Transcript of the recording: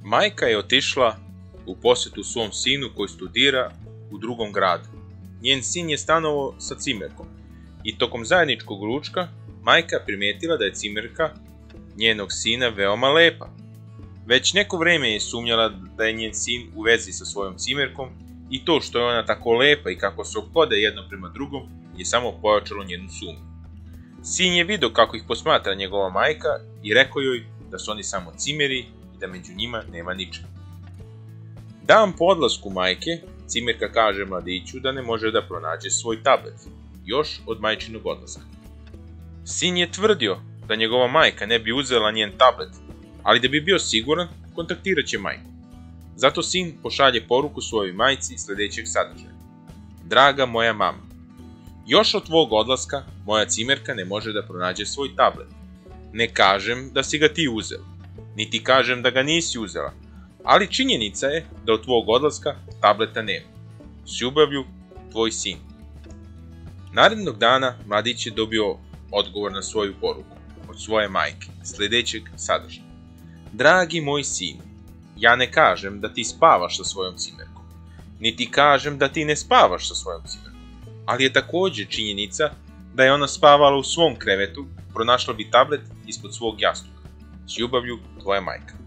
Majka je otišla u posjetu svom sinu koji studira u drugom gradu. Njen sin je stanovao sa cimerkom i tokom zajedničkog ručka majka je primijetila da je cimerka njenog sina veoma lepa. Već neko vrijeme je sumnjala da je njen sin u vezi sa svojom cimerkom i to što je ona tako lepa i kako se ophode jedno prema drugom je samo pojačalo njenu sumnju. Sin je vidio kako ih posmatra njegova majka i rekao joj da su oni samo cimeri i da među njima nema ničega. Dan po odlasku majke, cimerka kaže mladiću da ne može da pronađe svoj tablet, još od majčinog odlaska. Sin je tvrdio da njegova majka ne bi uzela njen tablet, ali da bi bio siguran, kontaktirat će majku. Zato sin pošalje poruku svojoj majci sljedećeg sadržaja. Draga moja mama, još od tvog odlaska moja cimerka ne može da pronađe svoj tablet. Ne kažem da si ga ti uzela, niti kažem da ga nisi uzela, ali činjenica je da od tvog odlaska tableta nema. S ljubavlju, tvoj sin. Narednog dana mladić je dobio odgovor na svoju poruku od svoje majke, sljedećeg sadržaja. Dragi moj sin, ja ne kažem da ti spavaš sa svojom cimerkom, niti kažem da ti ne spavaš sa svojom cimerkom, ali je također činjenica da je ona spavala u svom krevetu, pronašla bi tablet ispod svog jastuka. S ljubavlju, tvoja majka.